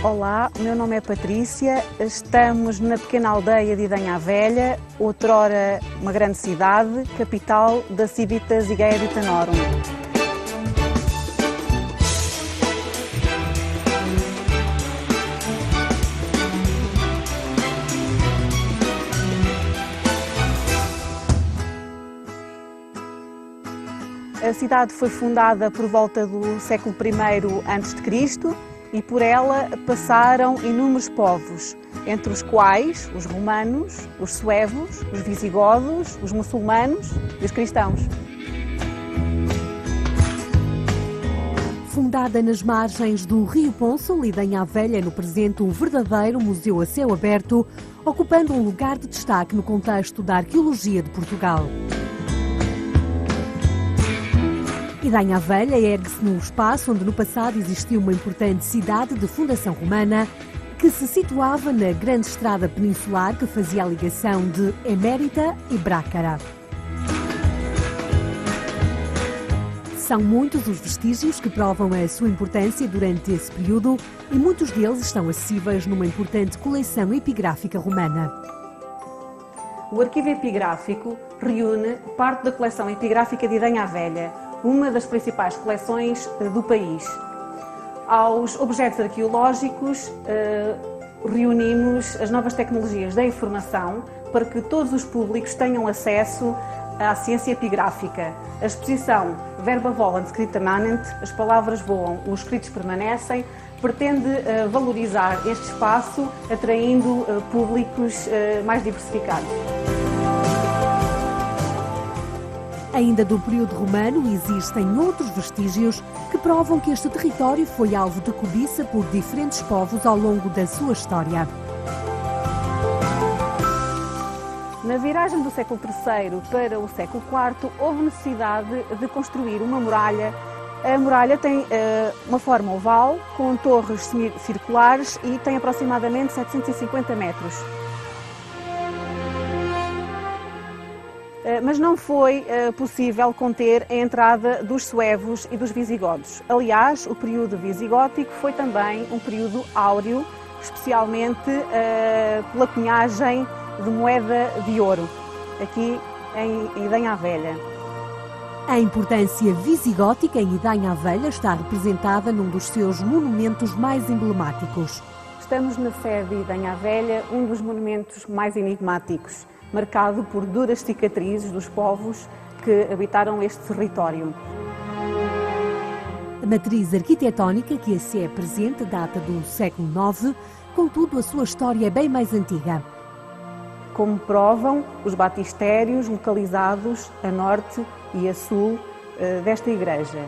Olá, o meu nome é Patrícia, estamos na pequena aldeia de Idanha Velha, outrora uma grande cidade, capital da Civitas Igeia Vitanorum. A cidade foi fundada por volta do século I a.C. e por ela passaram inúmeros povos, entre os quais os romanos, os suevos, os visigodos, os muçulmanos e os cristãos. Fundada nas margens do Rio Ponço, Idanha Velha é no presente um verdadeiro museu a céu aberto, ocupando um lugar de destaque no contexto da arqueologia de Portugal. Idanha Velha ergue-se num espaço onde no passado existiu uma importante cidade de fundação romana que se situava na grande estrada peninsular que fazia a ligação de Emérita e Brácara. São muitos os vestígios que provam a sua importância durante esse período e muitos deles estão acessíveis numa importante coleção epigráfica romana. O arquivo epigráfico reúne parte da coleção epigráfica de Idanha Velha, uma das principais coleções do país. Aos objetos arqueológicos reunimos as novas tecnologias da informação para que todos os públicos tenham acesso à ciência epigráfica. A exposição Verba volant, scripta manent, as palavras voam, os escritos permanecem, pretende valorizar este espaço, atraindo públicos mais diversificados. Ainda do período romano, existem outros vestígios que provam que este território foi alvo de cobiça por diferentes povos ao longo da sua história. Na viragem do século III para o século IV, houve necessidade de construir uma muralha. A muralha tem uma forma oval, com torres semicirculares e tem aproximadamente 750 metros. Mas não foi possível conter a entrada dos suevos e dos visigodos. Aliás, o período visigótico foi também um período áureo, especialmente pela cunhagem de moeda de ouro, aqui em Idanha Velha. A importância visigótica em Idanha Velha está representada num dos seus monumentos mais emblemáticos. Estamos na sede de Idanha Velha, um dos monumentos mais enigmáticos, marcado por duras cicatrizes dos povos que habitaram este território. A matriz arquitetónica que assim é presente data do século IX, contudo a sua história é bem mais antiga. Como provam os batistérios localizados a norte e a sul desta igreja.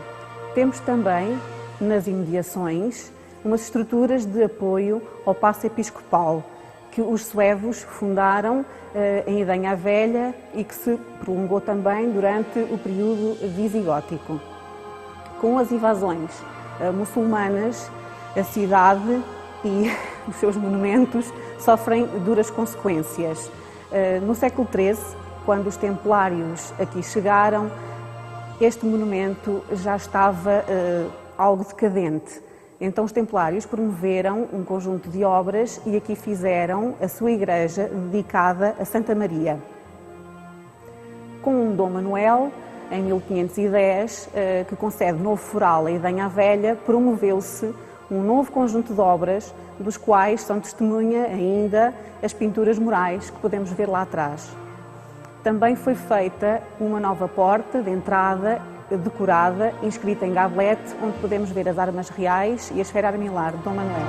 Temos também, nas imediações, umas estruturas de apoio ao paço episcopal, que os suevos fundaram em Idanha Velha e que se prolongou também durante o período visigótico. Com as invasões muçulmanas, a cidade e os seus monumentos sofrem duras consequências. No século XIII, quando os templários aqui chegaram, este monumento já estava algo decadente. Então os templários promoveram um conjunto de obras e aqui fizeram a sua igreja dedicada a Santa Maria. Com Dom Manuel, em 1510, que concede novo foral a Idanha Velha, promoveu-se um novo conjunto de obras, dos quais são testemunha ainda as pinturas murais que podemos ver lá atrás. Também foi feita uma nova porta de entrada decorada, inscrita em gablete, onde podemos ver as armas reais e a esfera armilar de Dom Manuel.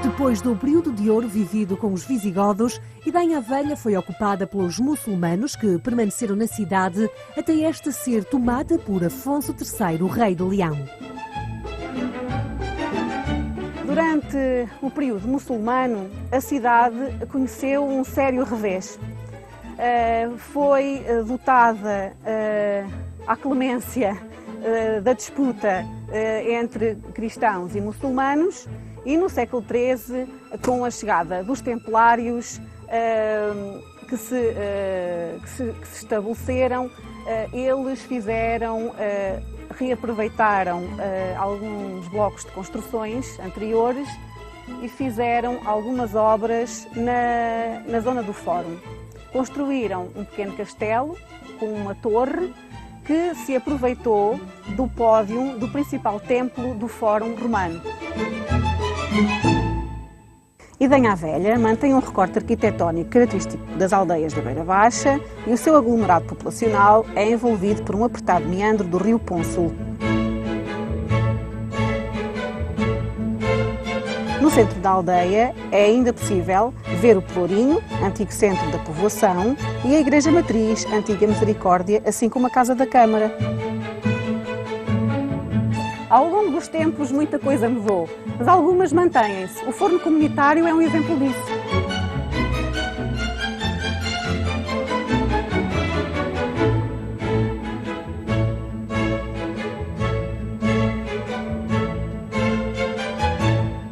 Depois do período de ouro vivido com os visigodos, Idanha Velha foi ocupada pelos muçulmanos que permaneceram na cidade até esta ser tomada por Afonso III, rei de Leão. Durante o período muçulmano, a cidade conheceu um sério revés. foi dotada à clemência da disputa entre cristãos e muçulmanos, e no século XIII, com a chegada dos templários que se estabeleceram, eles reaproveitaram alguns blocos de construções anteriores e fizeram algumas obras na zona do Fórum. Construíram um pequeno castelo com uma torre que se aproveitou do pódio do principal templo do Fórum Romano. Idenha a Velha mantém um recorte arquitetónico característico das aldeias da Beira Baixa e o seu aglomerado populacional é envolvido por um apertado meandro do rio Pônsul. No centro da aldeia é ainda possível ver o Pelourinho, antigo centro da povoação, e a Igreja Matriz, antiga Misericórdia, assim como a Casa da Câmara. Ao longo dos tempos muita coisa mudou, mas algumas mantêm-se. O forno comunitário é um exemplo disso.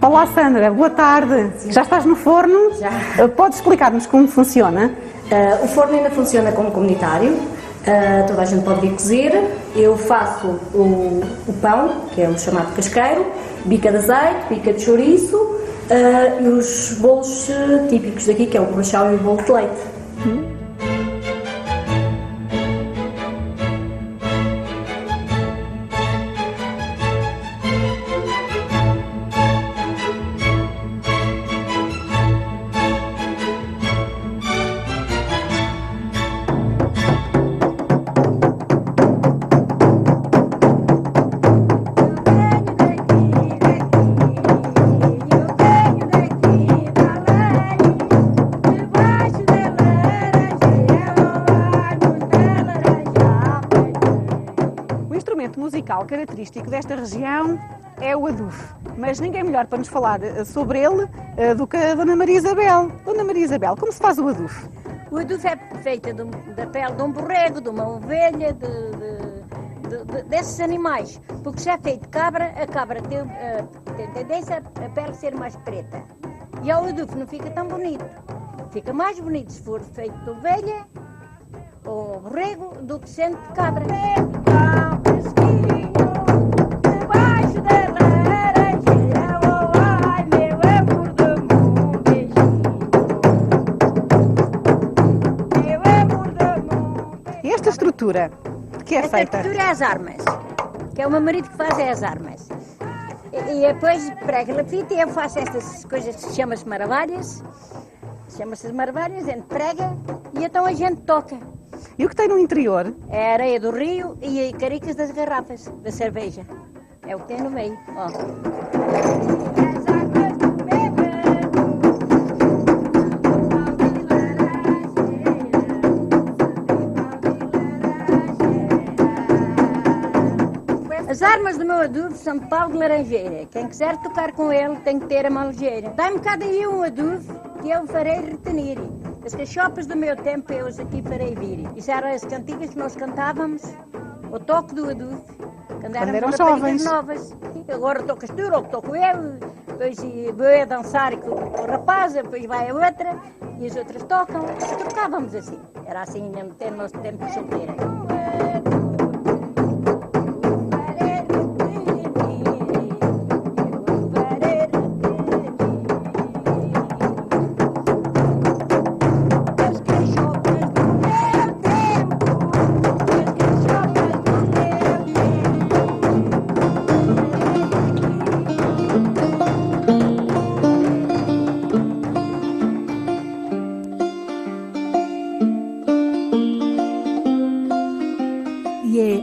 Olá Sandra, boa tarde. Sim. Já estás no forno? Já. Podes explicar-nos como funciona? O forno ainda funciona como comunitário. Toda a gente pode vir cozer. Eu faço o pão, que é o chamado casqueiro, bica de azeite, bica de chouriço e os bolos típicos daqui, que é o bolachão e o bolo de leite. Musical característico desta região é o adufo, mas ninguém melhor para nos falar sobre ele do que a Dona Maria Isabel. Dona Maria Isabel, como se faz o adufo? O adufo é feito da pele de um borrego, de uma ovelha, desses animais, porque se é feito de cabra, a cabra tem tendência a pele ser mais preta e ao adufo não fica tão bonito, fica mais bonito se for feito de ovelha ou borrego do que sendo de cabra. E esta estrutura, de que é feita? Esta estrutura é as armas, que é o meu marido que faz as armas. E depois prega na fita e eu faço estas coisas que chama-se maravilhas. Chama-se as maravilhas, a gente prega e então a gente toca. E o que tem no interior? É a areia do rio e as caricas das garrafas da cerveja. É o que tem no meio. Ó. As armas do meu adufo são de pau de laranjeira. Quem quiser tocar com ele tem que ter a mão ligeira. Dá-me cada dia um adufo que eu farei retenir. As cachopas do meu tempo eu aqui farei vir. Isso eram as cantigas que nós cantávamos, o toque do adufo, quando eram jovens. Novas. Agora tocas tu, ou toco eu, depois vou a dançar com o rapaz, depois vai a outra, e as outras tocam. Tocávamos assim, era assim no nosso tempo de solteira.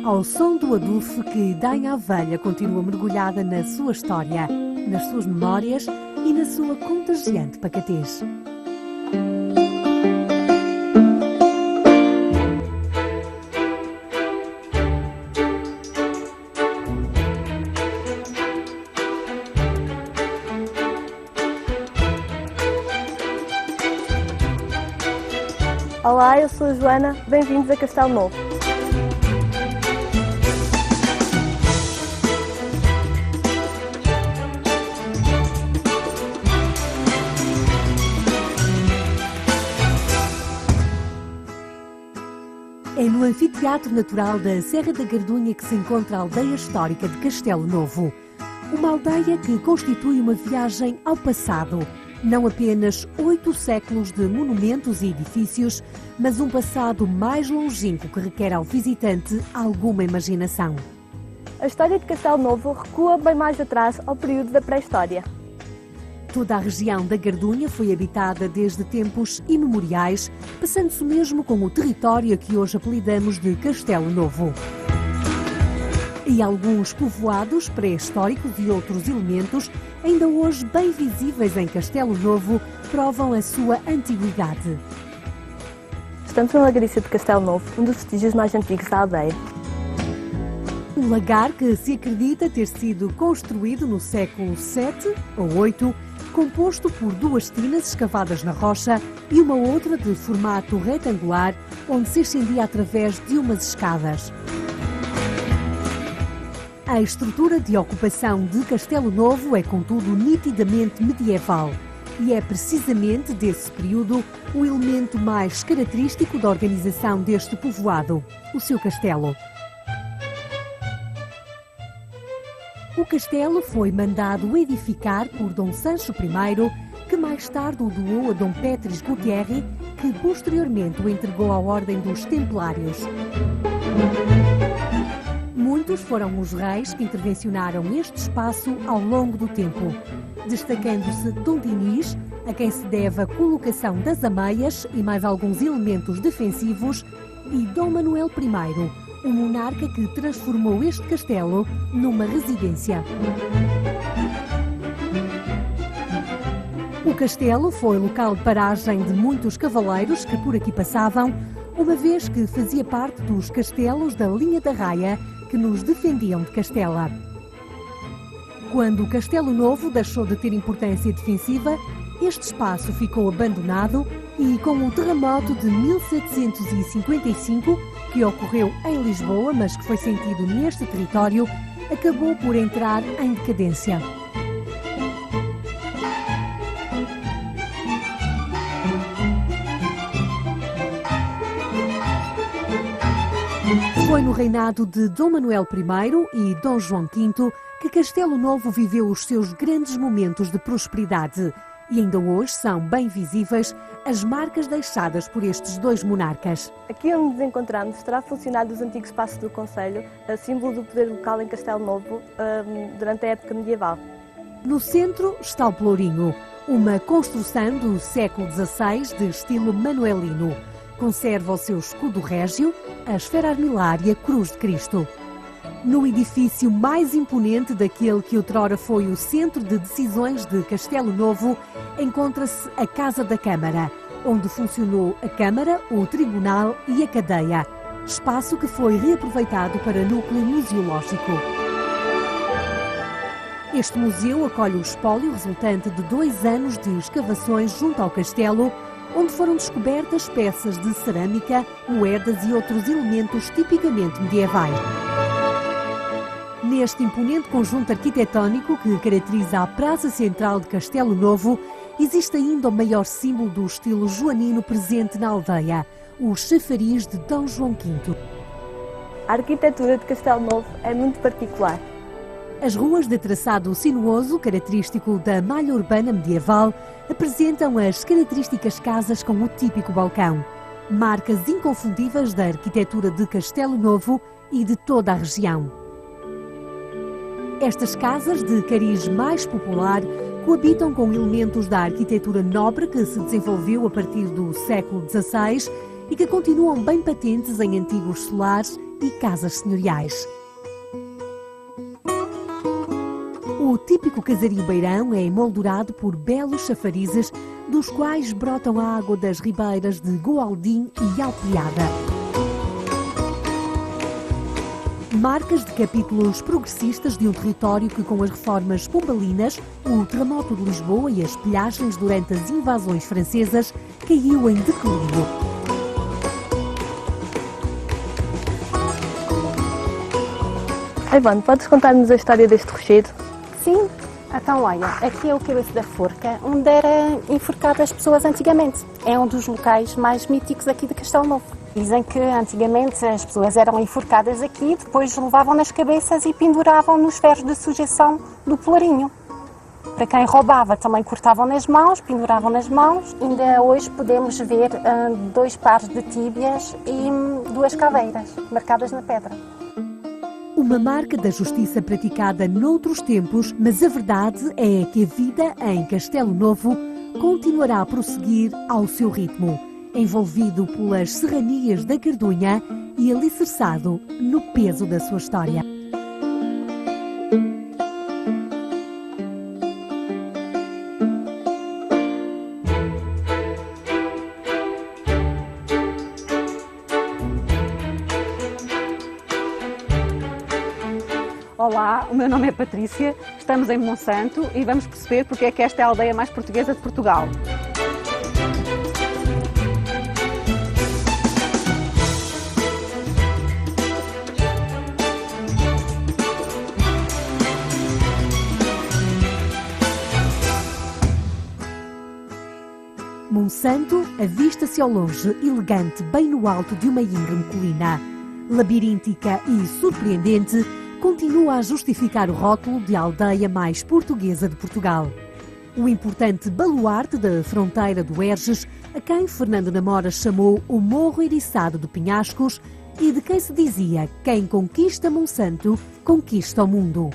Ao som do adufo que Idenha a Velha continua mergulhada na sua história, nas suas memórias e na sua contagiante pacatez. Olá, eu sou a Joana, bem-vindos a Castelo Novo. É no Anfiteatro Natural da Serra da Gardunha que se encontra a aldeia histórica de Castelo Novo. Uma aldeia que constitui uma viagem ao passado. Não apenas 8 séculos de monumentos e edifícios, mas um passado mais longínquo que requer ao visitante alguma imaginação. A história de Castelo Novo recua bem mais atrás ao período da pré-história. Toda a região da Gardunha foi habitada desde tempos imemoriais, passando-se mesmo com o território a que hoje apelidamos de Castelo Novo. E alguns povoados pré-históricos e outros elementos, ainda hoje bem visíveis em Castelo Novo, provam a sua antiguidade. Estamos na Lagarícia de Castelo Novo, um dos vestígios mais antigos da aldeia. Um lagar que se acredita ter sido construído no século VII ou VIII, composto por 2 tinas escavadas na rocha e uma outra de formato retangular, onde se ascendia através de umas escadas. A estrutura de ocupação de Castelo Novo é, contudo, nitidamente medieval e é precisamente desse período o elemento mais característico da organização deste povoado, o seu castelo. O castelo foi mandado edificar por Dom Sancho I, que mais tarde o doou a Dom Petris Gutierre, que posteriormente o entregou à Ordem dos Templários. Muitos foram os reis que intervencionaram este espaço ao longo do tempo, destacando-se Dom Dinis, a quem se deve a colocação das ameias e mais alguns elementos defensivos, e Dom Manuel I, o monarca que transformou este castelo numa residência. O castelo foi local de paragem de muitos cavaleiros que por aqui passavam, uma vez que fazia parte dos castelos da linha da Raia que nos defendiam de Castela. Quando o Castelo Novo deixou de ter importância defensiva, este espaço ficou abandonado e, com o terremoto de 1755, que ocorreu em Lisboa, mas que foi sentido neste território, acabou por entrar em decadência. Foi no reinado de Dom Manuel I e Dom João V que Castelo Novo viveu os seus grandes momentos de prosperidade. E ainda hoje são bem visíveis as marcas deixadas por estes 2 monarcas. Aqui onde nos encontramos terá funcionado os antigos passos do Conselho, símbolo do poder local em Castelo Novo durante a época medieval. No centro está o Pelourinho, uma construção do século XVI de estilo manuelino. Conserva o seu escudo régio, a esfera armilar e a cruz de Cristo. No edifício mais imponente daquele que outrora foi o centro de decisões de Castelo Novo, encontra-se a Casa da Câmara, onde funcionou a Câmara, o Tribunal e a Cadeia, espaço que foi reaproveitado para núcleo museológico. Este museu acolhe o espólio resultante de 2 anos de escavações junto ao castelo, onde foram descobertas peças de cerâmica, moedas e outros elementos tipicamente medievais. Neste imponente conjunto arquitetónico que caracteriza a Praça Central de Castelo Novo, existe ainda o maior símbolo do estilo joanino presente na aldeia, o chafariz de Dom João V. A arquitetura de Castelo Novo é muito particular. As ruas de traçado sinuoso, característico da malha urbana medieval, apresentam as características casas com o típico balcão, marcas inconfundíveis da arquitetura de Castelo Novo e de toda a região. Estas casas, de cariz mais popular, coabitam com elementos da arquitetura nobre que se desenvolveu a partir do século XVI e que continuam bem patentes em antigos solares e casas senhoriais. O típico casario beirão é emoldurado por belos chafarizes, dos quais brotam a água das ribeiras de Goaldim e Alpiada. Marcas de capítulos progressistas de um território que, com as reformas pombalinas, o terremoto de Lisboa e as pilhagens durante as invasões francesas, caiu em declínio. Ivone, podes contar-nos a história deste rochedo? Sim, então olha, aqui é o cabeço da forca, onde era enforcado as pessoas antigamente. É um dos locais mais míticos aqui de Castelo Novo. Dizem que antigamente as pessoas eram enforcadas aqui, depois levavam nas cabeças e penduravam nos ferros de sujeição do pelourinho. Para quem roubava também cortavam nas mãos, penduravam nas mãos. Ainda hoje podemos ver 2 pares de tíbias e 2 caveiras marcadas na pedra. Uma marca da justiça praticada noutros tempos, mas a verdade é que a vida em Castelo Novo continuará a prosseguir ao seu ritmo, envolvido pelas serranias da Cardunha e alicerçado no peso da sua história. Olá, o meu nome é Patrícia, estamos em Monsanto e vamos perceber porque é que esta é a aldeia mais portuguesa de Portugal. Monsanto avista-se ao longe, elegante, bem no alto de uma íngreme colina. Labiríntica e surpreendente, continua a justificar o rótulo de aldeia mais portuguesa de Portugal. O importante baluarte da fronteira do Erges, a quem Fernando Namora chamou o Morro Eriçado de Penhascos e de quem se dizia: quem conquista Monsanto, conquista o mundo.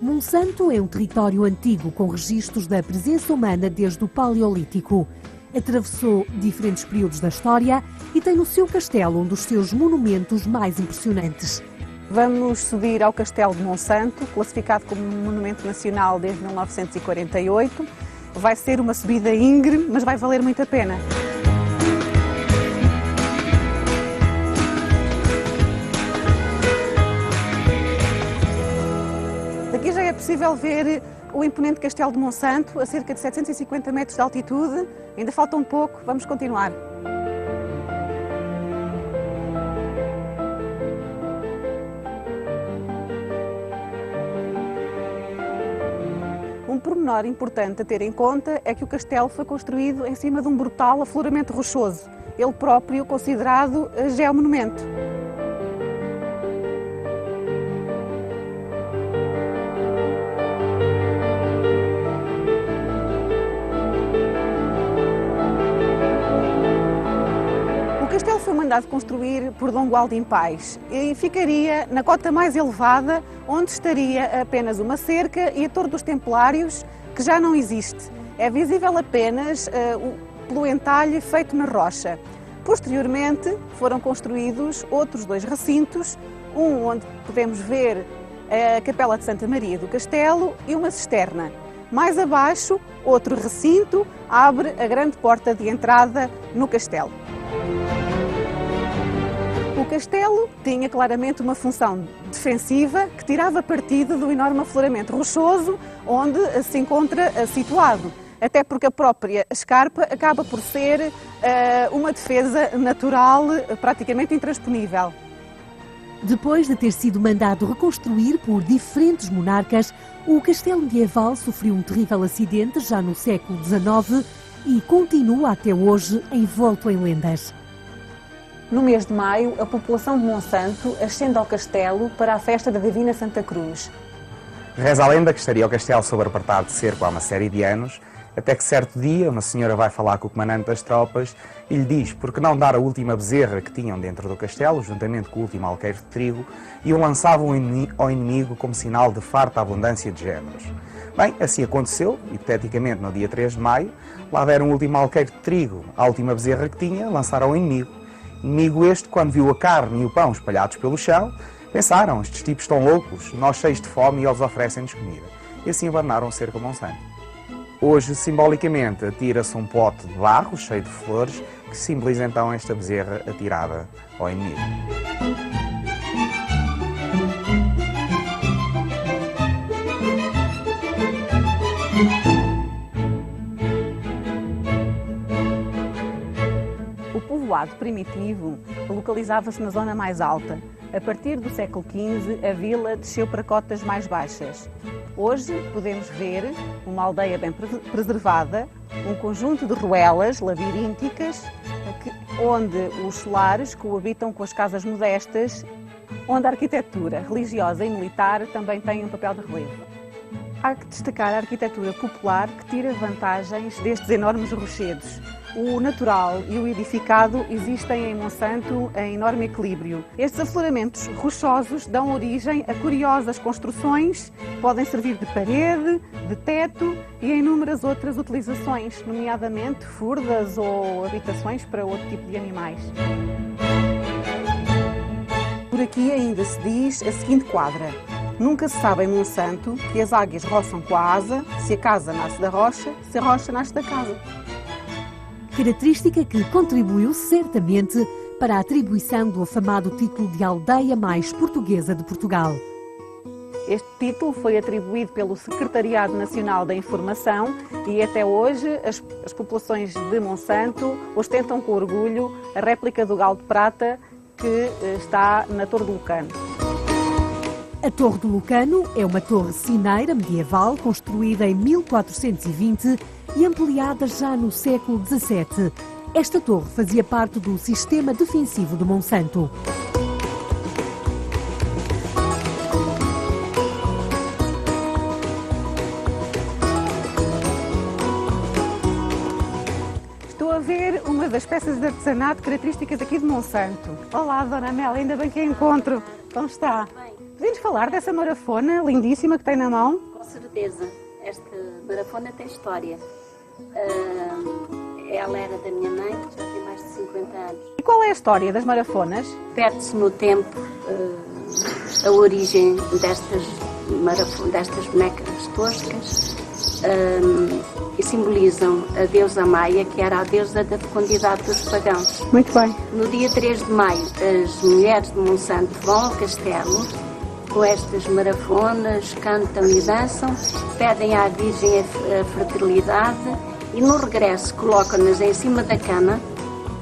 Monsanto é um território antigo com registros da presença humana desde o Paleolítico. Atravessou diferentes períodos da história e tem no seu castelo um dos seus monumentos mais impressionantes. Vamos subir ao Castelo de Monsanto, classificado como Monumento Nacional desde 1948. Vai ser uma subida íngreme, mas vai valer muito a pena. Daqui já é possível ver o imponente Castelo de Monsanto, a cerca de 750 metros de altitude. Ainda falta um pouco, vamos continuar. Um pormenor importante a ter em conta é que o castelo foi construído em cima de um brutal afloramento rochoso, ele próprio considerado geomonumento. O castelo foi mandado construir por Dom Gualdim Pais e ficaria na cota mais elevada, onde estaria apenas uma cerca e a Torre dos Templários, que já não existe. É visível apenas pelo entalhe feito na rocha. Posteriormente foram construídos outros 2 recintos, um onde podemos ver a Capela de Santa Maria do Castelo e uma cisterna. Mais abaixo, outro recinto abre a grande porta de entrada no castelo. O castelo tinha claramente uma função defensiva que tirava partido do enorme afloramento rochoso onde se encontra situado, até porque a própria escarpa acaba por ser uma defesa natural praticamente intransponível. Depois de ter sido mandado reconstruir por diferentes monarcas, o castelo medieval sofreu um terrível acidente já no século XIX e continua até hoje envolto em lendas. No mês de maio, a população de Monsanto ascende ao castelo para a festa da Divina Santa Cruz. Reza a lenda que estaria o castelo sob apertado de cerco há uma série de anos, até que certo dia uma senhora vai falar com o comandante das tropas e lhe diz por que não dar a última bezerra que tinham dentro do castelo, juntamente com o último alqueire de trigo, e o lançavam ao inimigo como sinal de farta abundância de géneros. Bem, assim aconteceu, hipoteticamente no dia 3 de maio, lá deram o último alqueire de trigo, a última bezerra que tinha, lançaram ao inimigo. Inimigo este, quando viu a carne e o pão espalhados pelo chão, pensaram: estes tipos estão loucos, nós cheios de fome e eles oferecem-nos comida. E assim abandonaram cerca de Monsanto. Hoje, simbolicamente, atira-se um pote de barro cheio de flores, que simboliza então esta bezerra atirada ao inimigo. O povoado primitivo localizava-se na zona mais alta, A partir do século XV, a vila desceu para cotas mais baixas. Hoje podemos ver uma aldeia bem preservada, um conjunto de ruelas labirínticas, onde os solares coabitam com as casas modestas, onde a arquitetura religiosa e militar também tem um papel de relevo. Há que destacar a arquitetura popular que tira vantagens destes enormes rochedos. O natural e o edificado existem em Monsanto em enorme equilíbrio. Estes afloramentos rochosos dão origem a curiosas construções, podem servir de parede, de teto e a inúmeras outras utilizações, nomeadamente furdas ou habitações para outro tipo de animais. Por aqui ainda se diz a seguinte quadra: nunca se sabe em Monsanto que as águias roçam com a asa, se a casa nasce da rocha, se a rocha nasce da casa. Característica que contribuiu certamente para a atribuição do afamado título de aldeia mais portuguesa de Portugal. Este título foi atribuído pelo Secretariado Nacional da Informação e até hoje as populações de Monsanto ostentam com orgulho a réplica do Galo de Prata que está na Torre do Lucano. A Torre do Lucano é uma torre cineira medieval construída em 1420 e ampliada já no século XVII. Esta torre fazia parte do sistema defensivo de Monsanto. Estou a ver uma das peças de artesanato características aqui de Monsanto. Olá, Dona Amélia, ainda bem que a encontro. Como está? Podemos falar dessa marafona lindíssima que tem na mão? Com certeza. Esta marafona tem história. Ela era da minha mãe, que já tem mais de 50 anos. E qual é a história das marafonas? Perde-se no tempo a origem destas bonecas toscas e simbolizam a deusa Maia, que era a deusa da fecundidade dos pagãos. Muito bem. No dia 3 de maio, as mulheres de Monsanto vão ao castelo com estas marafonas, cantam e dançam, pedem à Virgem a fertilidade e no regresso colocam-nas em cima da cama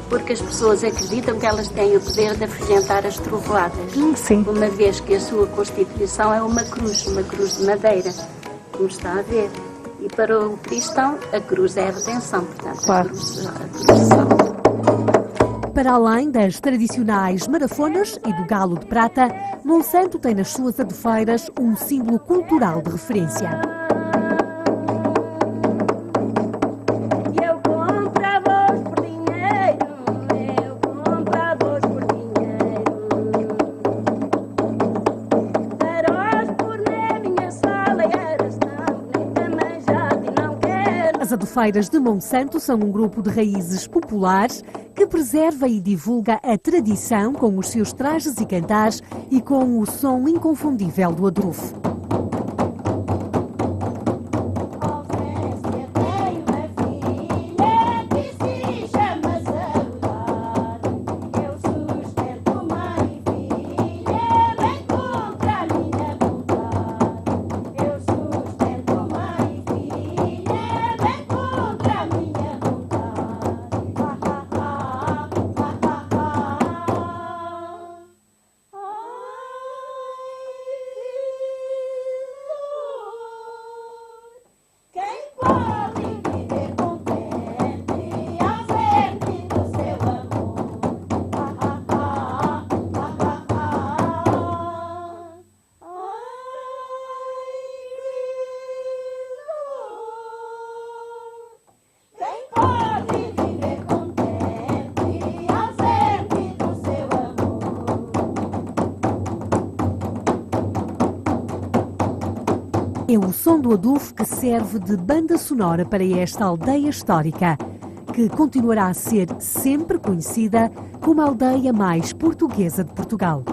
porque as pessoas acreditam que elas têm o poder de afugentar as trovoadas. Sim. Uma vez que a sua constituição é uma cruz de madeira, como está a ver. E para o cristão, a cruz é a redenção, portanto, claro. a cruz salva. Para além das tradicionais marafonas e do galo de prata, Monsanto tem nas suas adufeiras um símbolo cultural de referência. As adufeiras de Monsanto são um grupo de raízes populares que preserva e divulga a tradição com os seus trajes e cantares e com o som inconfundível do adufo. É o som do adufo que serve de banda sonora para esta aldeia histórica, que continuará a ser sempre conhecida como a aldeia mais portuguesa de Portugal.